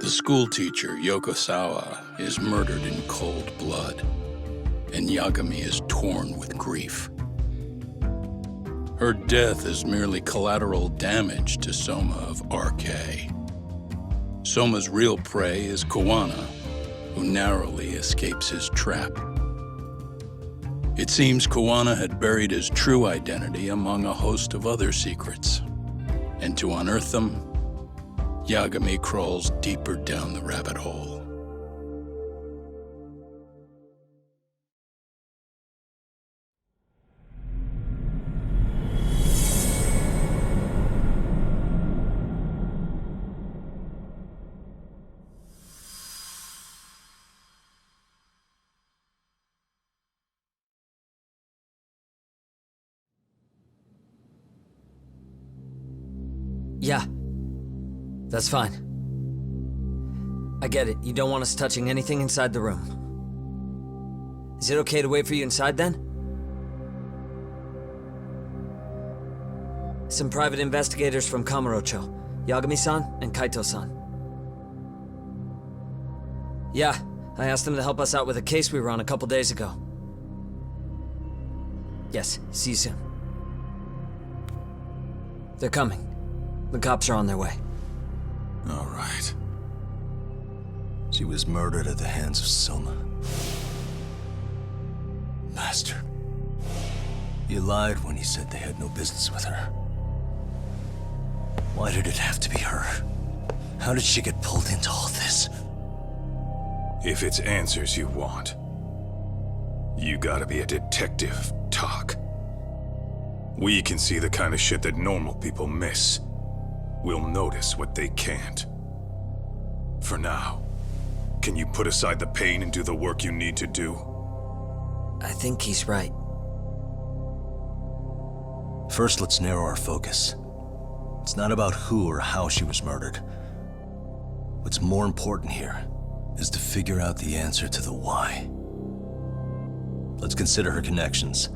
The schoolteacher, Yokosawa, is murdered in cold blood, and Yagami is torn with grief. Her death is merely collateral damage to Soma of RK. Soma's real prey is Kawana, who narrowly escapes his trap. It seems Kawana had buried his true identity among a host of other secrets, and to unearth them, Yagami crawls deeper down the rabbit hole. Yeah, that's fine. I get it, you don't want us touching anything inside the room. Is it okay to wait for you inside then? Some private investigators from Kamurocho, Yagami-san and Kaito-san. Yeah, I asked them to help us out with a case we were on a couple days ago. Yes, see you soon. They're coming. The cops are on their way. All right. She was murdered at the hands of Soma. Bastard. You lied when you said they had no business with her. Why did it have to be her? How did she get pulled into all this? If it's answers you want, you gotta be a detective, Talk. We can see the kind of shit that normal people miss. We'll notice what they can't. For now, can you put aside the pain and do the work you need to do? I think he's right. First, let's narrow our focus. It's not about who or how she was murdered. What's more important here is to figure out the answer to the why. Let's consider her connections.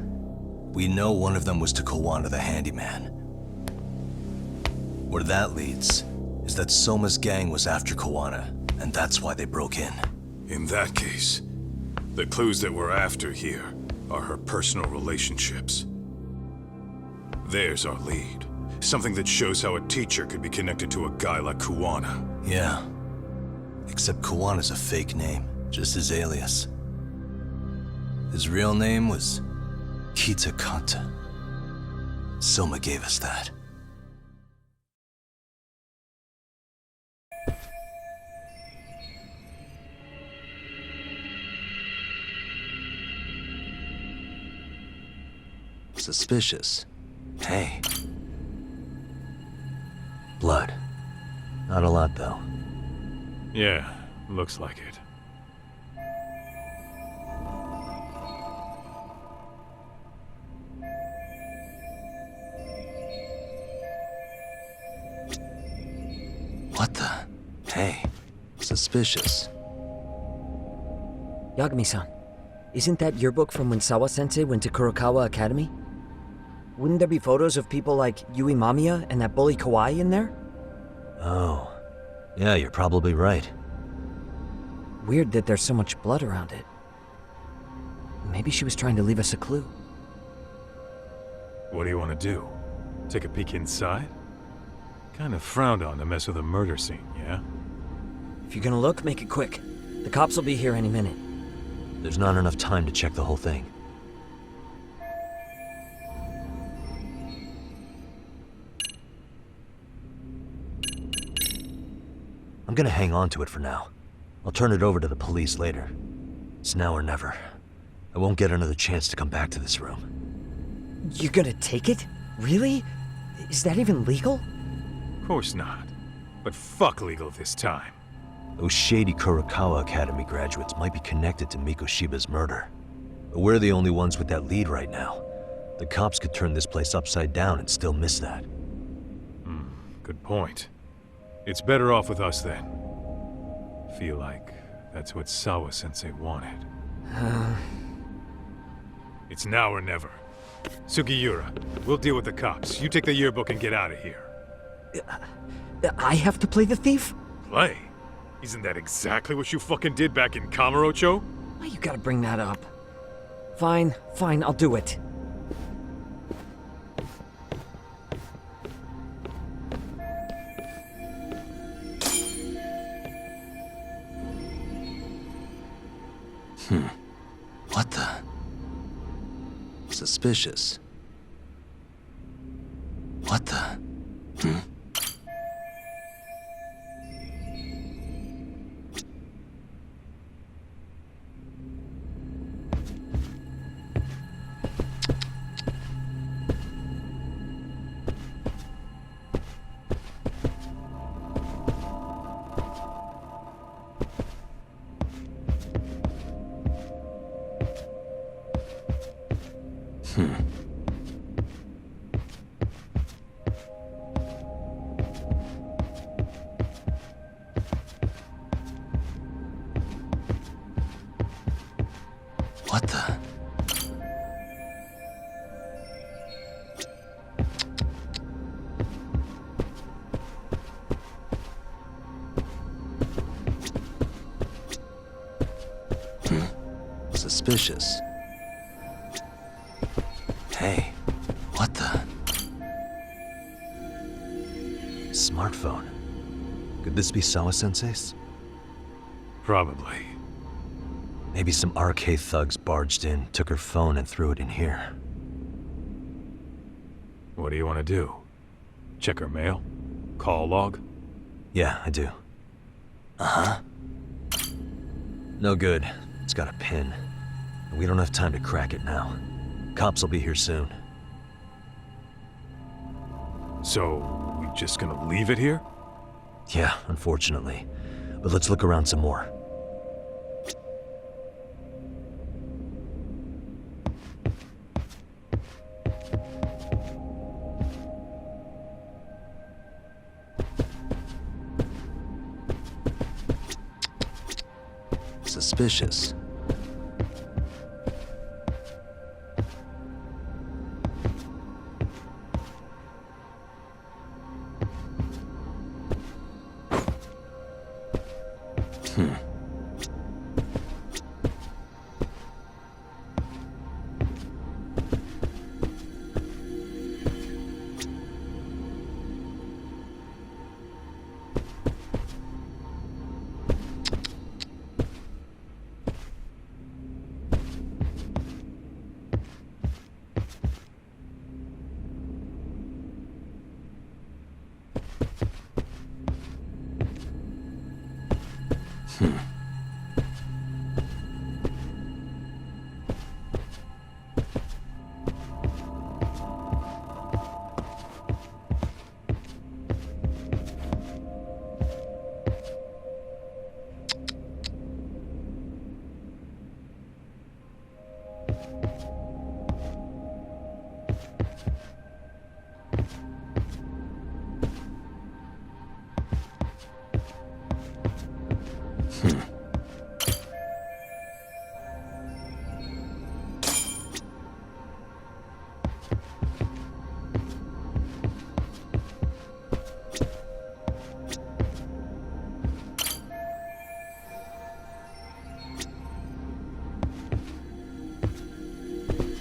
We know one of them was to Kawana the handyman. Where that leads is that Soma's gang was after Kawana, and that's why they broke in. In that case, the clues that we're after here are her personal relationships. There's our lead. Something that shows how a teacher could be connected to a guy like Kawana. Yeah. Except Kawana's a fake name, just his alias. His real name was Kitakata. Soma gave us that. Suspicious. Hey. Blood. Not a lot, though. Yeah, looks like it. What the? Hey. Suspicious. Yagami-san, isn't that your book from when Sawa-sensei went to Kurokawa Academy? Wouldn't there be photos of people like Yui Mamiya and that bully Kawai in there? Oh. Yeah, you're probably right. Weird that there's so much blood around it. Maybe she was trying to leave us a clue. What do you want to do? Take a peek inside? Kind of frowned on to mess with a murder scene, yeah? If you're gonna look, make it quick. The cops will be here any minute. There's not enough time to check the whole thing. I'm gonna hang on to it for now. I'll turn it over to the police later. It's now or never. I won't get another chance to come back to this room. You're gonna take it? Really? Is that even legal? Of course not. But fuck legal this time. Those shady Kurokawa Academy graduates might be connected to Mikoshiba's murder. But we're the only ones with that lead right now. The cops could turn this place upside down and still miss that. Good point. It's better off with us then. Feel like that's what Sawa-sensei wanted. It's now or never. Sugiura, we'll deal with the cops. You take the yearbook and get out of here. I have to play the thief? Play? Isn't that exactly what you fucking did back in Kamurocho? Why you gotta bring that up? Fine, fine, I'll do it. What the? Suspicious. What the? What the? Suspicious. Hey, what the? Smartphone. Could this be Sawa-sensei's? Probably. Maybe some RK thugs barged in, took her phone, and threw it in here. What do you want to do? Check her mail? Call log? Yeah, I do. Uh-huh. No good. It's got a pin. And we don't have time to crack it now. Cops will be here soon. So, we just gonna leave it here? Yeah, unfortunately. But let's look around some more. Suspicious.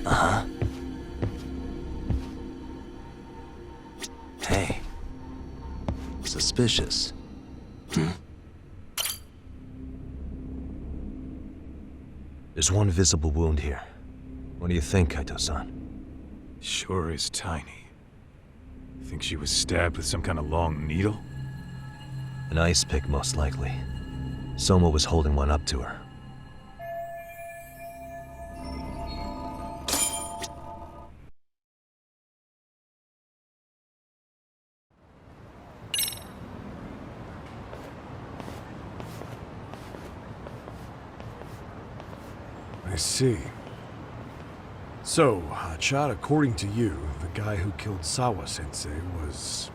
Uh-huh. Hey. Suspicious. There's one visible wound here. What do you think, Kaito-san? Sure is tiny. Think she was stabbed with some kind of long needle? An ice pick, most likely. Soma was holding one up to her. I see. So, Hotshot, according to you, the guy who killed Sawa-sensei was...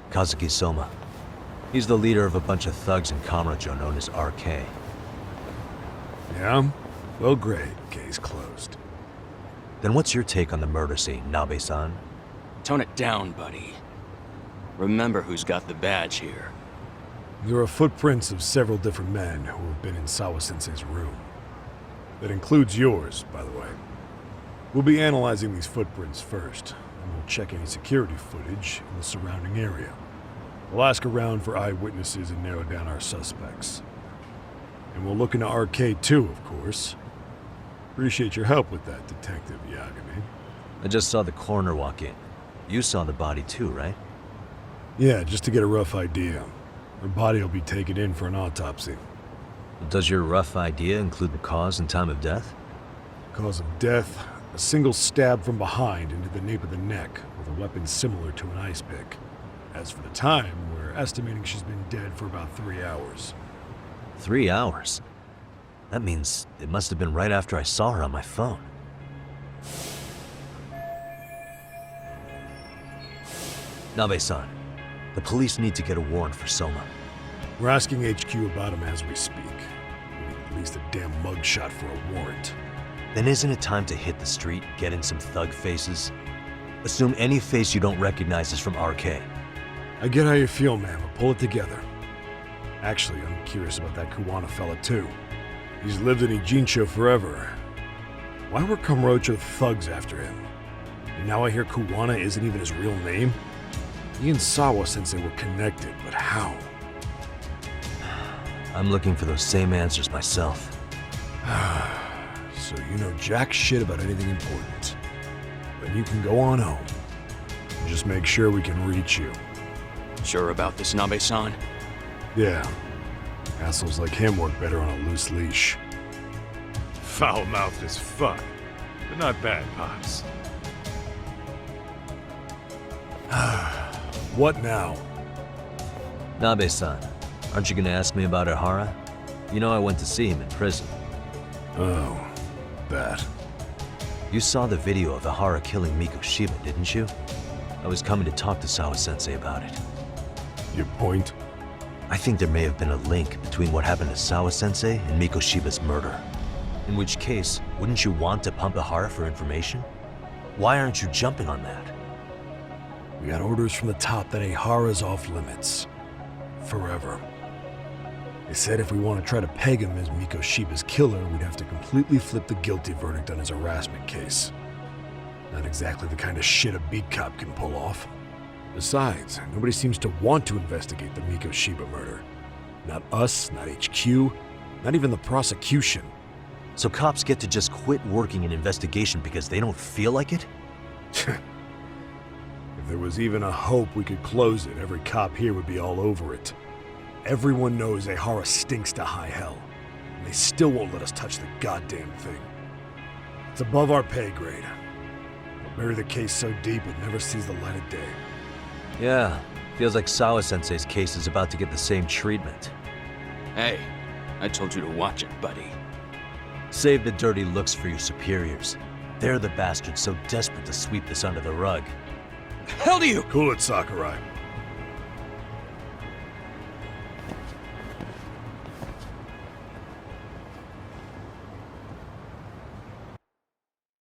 Kazuki Soma. He's the leader of a bunch of thugs in Kamurocho known as RK. Yeah? Well, great. Case closed. Then what's your take on the murder scene, Nabe-san? Tone it down, buddy. Remember who's got the badge here. There are footprints of several different men who have been in Sawa-sensei's room. That includes yours, by the way. We'll be analyzing these footprints first, and we'll check any security footage in the surrounding area. We'll ask around for eyewitnesses and narrow down our suspects. And we'll look into Arcade too, of course. Appreciate your help with that, Detective Yagami. I just saw the coroner walk in. You saw the body too, right? Yeah, just to get a rough idea. Her body will be taken in for an autopsy. Does your rough idea include the cause and time of death? Cause of death, a single stab from behind into the nape of the neck with a weapon similar to an ice pick. As for the time, we're estimating she's been dead for about 3 hours. 3 hours? That means it must have been right after I saw her on my phone. Nabe-san, the police need to get a warrant for Soma. We're asking HQ about him as we speak. We need at least a damn mugshot for a warrant. Then isn't it time to hit the street, get in some thug faces? Assume any face you don't recognize is from RK. I get how you feel, man, but pull it together. Actually, I'm curious about that Kuwana fella, too. He's lived in Ijincho forever. Why were Kamurocho thugs after him? And now I hear Kuwana isn't even his real name? He and Sawa-sensei were connected, but how? I'm looking for those same answers myself. So you know jack shit about anything important. Then you can go on home. And just make sure we can reach you. Sure about this, Nabe-san? Yeah. Assholes like him work better on a loose leash. Foul-mouthed as fuck, but not bad, Pops. What now? Nabe-san, aren't you gonna ask me about Ihara? You know I went to see him in prison. Oh, that. You saw the video of Ihara killing Mikoshiba, didn't you? I was coming to talk to Sawa-sensei about it. Your point? I think there may have been a link between what happened to Sawa-sensei and Mikoshiba's murder. In which case, wouldn't you want to pump Ihara for information? Why aren't you jumping on that? We got orders from the top that Ihara's off limits. Forever. They said if we want to try to peg him as Mikoshiba's killer, we'd have to completely flip the guilty verdict on his harassment case. Not exactly the kind of shit a beat cop can pull off. Besides, nobody seems to want to investigate the Mikoshiba murder. Not us, not HQ, not even the prosecution. So cops get to just quit working an investigation because they don't feel like it? If there was even a hope we could close it, every cop here would be all over it. Everyone knows Ihara stinks to high hell, and they still won't let us touch the goddamn thing. It's above our pay grade. We'll bury the case so deep it never sees the light of day. Yeah, feels like Sawa-sensei's case is about to get the same treatment. Hey, I told you to watch it, buddy. Save the dirty looks for your superiors. They're the bastards so desperate to sweep this under the rug. Hell do you? Cool it, Sakurai.